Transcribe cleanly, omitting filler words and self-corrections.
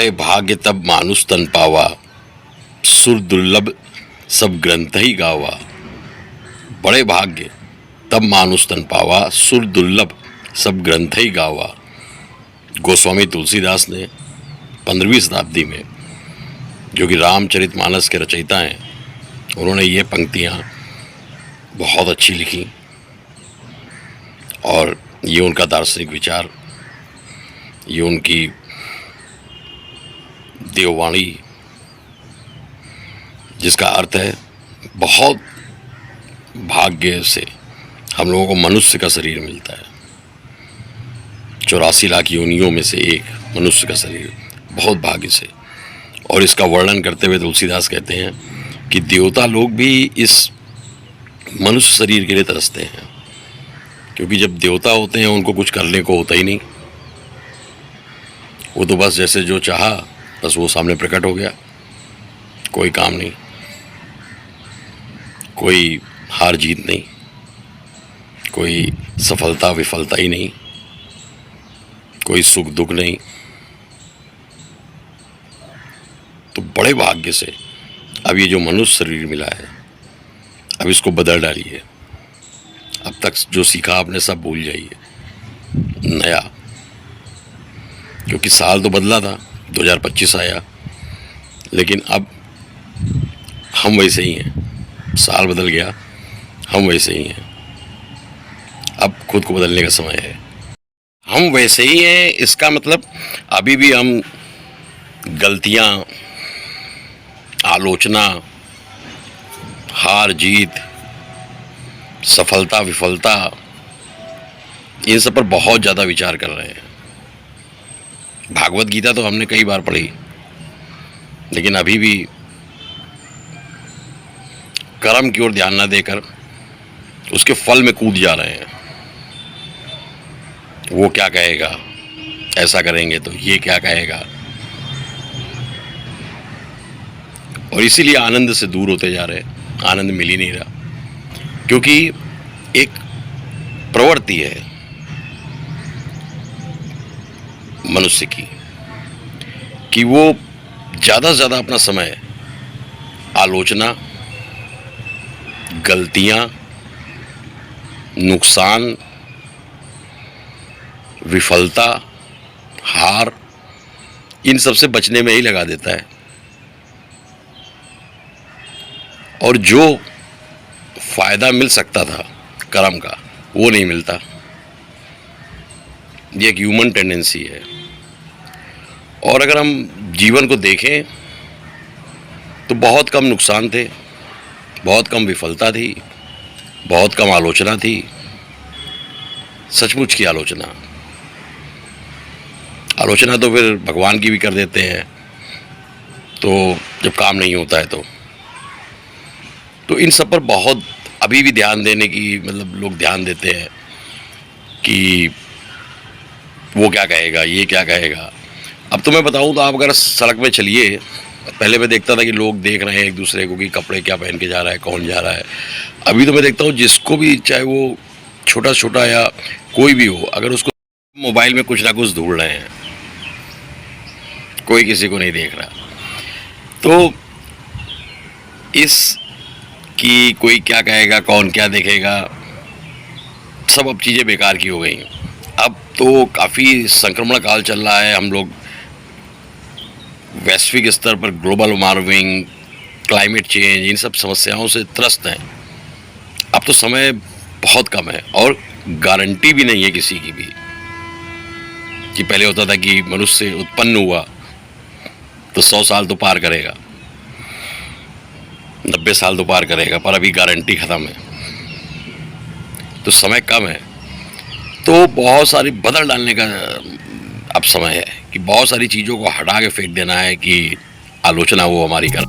बड़े भाग्य तब मानुष तन पावा, सुर दुर्लभ सब ग्रंथ ही गावा। बड़े भाग्य तब मानुष तन पावा, सुर दुर्लभ सब ग्रंथ ही गावा। गोस्वामी तुलसीदास ने 15वीं शताब्दी में, जो कि रामचरितमानस के रचयिता हैं, उन्होंने ये पंक्तियाँ बहुत अच्छी लिखी और ये उनका दार्शनिक विचार, ये उनकी देववाणी, जिसका अर्थ है बहुत भाग्य से हम लोगों को मनुष्य का शरीर मिलता है। 84 लाख योनियों में से एक मनुष्य का शरीर, बहुत भाग्य से। और इसका वर्णन करते हुए तुलसीदास कहते हैं कि देवता लोग भी इस मनुष्य शरीर के लिए तरसते हैं, क्योंकि जब देवता होते हैं उनको कुछ करने को होता ही नहीं। वो तो बस जैसे जो चाहा बस वो सामने प्रकट हो गया, कोई काम नहीं, कोई हार जीत नहीं, कोई सफलता विफलता ही नहीं, कोई सुख दुख नहीं। तो बड़े भाग्य से अब ये जो मनुष्य शरीर मिला है, अब इसको बदल डालिए। अब तक जो सीखा आपने सब भूल जाइए, नया, क्योंकि साल तो बदला था, 2025 आया, लेकिन अब हम वैसे ही हैं। साल बदल गया, हम वैसे ही हैं। अब खुद को बदलने का समय है। हम वैसे ही हैं, इसका मतलब अभी भी हम गलतियां, आलोचना, हार जीत, सफलता विफलता, इन सब पर बहुत ज़्यादा विचार कर रहे हैं। भागवत गीता तो हमने कई बार पढ़ी, लेकिन अभी भी कर्म की ओर ध्यान न देकर उसके फल में कूद जा रहे हैं। वो क्या कहेगा, ऐसा करेंगे तो ये क्या कहेगा, और इसीलिए आनंद से दूर होते जा रहे हैं। आनंद मिल ही नहीं रहा, क्योंकि एक प्रवृत्ति है मनुष्य की कि वो ज़्यादा से ज़्यादा अपना समय आलोचना, गलतियां, नुकसान, विफलता, हार, इन सब से बचने में ही लगा देता है। और जो फायदा मिल सकता था कर्म का, वो नहीं मिलता। ये एक ह्यूमन टेंडेंसी है। और अगर हम जीवन को देखें तो बहुत कम नुकसान थे, बहुत कम विफलता थी, बहुत कम आलोचना थी, सचमुच की आलोचना। आलोचना तो फिर भगवान की भी कर देते हैं, तो जब काम नहीं होता है तो इन सब पर बहुत अभी भी ध्यान देने की, मतलब लोग ध्यान देते हैं कि वो क्या कहेगा, ये क्या कहेगा। अब तो मैं बताऊं तो आप अगर सड़क में चलिए, पहले मैं देखता था कि लोग देख रहे हैं एक दूसरे को कि कपड़े क्या पहन के जा रहा है, कौन जा रहा है। अभी तो मैं देखता हूँ जिसको भी, चाहे वो छोटा छोटा या कोई भी हो, अगर उसको मोबाइल में कुछ ना कुछ ढूंढ रहे हैं, कोई किसी को नहीं देख रहा। तो इस कि कोई क्या कहेगा, कौन क्या देखेगा, सब अब चीज़ें बेकार की हो गई। अब तो काफ़ी संक्रमण काल चल रहा है। हम लोग वैश्विक स्तर पर ग्लोबल वार्मिंग, क्लाइमेट चेंज, इन सब समस्याओं से त्रस्त हैं। अब तो समय बहुत कम है और गारंटी भी नहीं है किसी की भी, कि पहले होता था कि मनुष्य उत्पन्न हुआ तो 100 साल तो पार करेगा, 90 साल तो पार करेगा, पर अभी गारंटी ख़त्म है। तो समय कम है, तो बहुत सारी बदल डालने का अब समय है कि बहुत सारी चीज़ों को हटा के फेंक देना है कि आलोचना वो हमारी कर।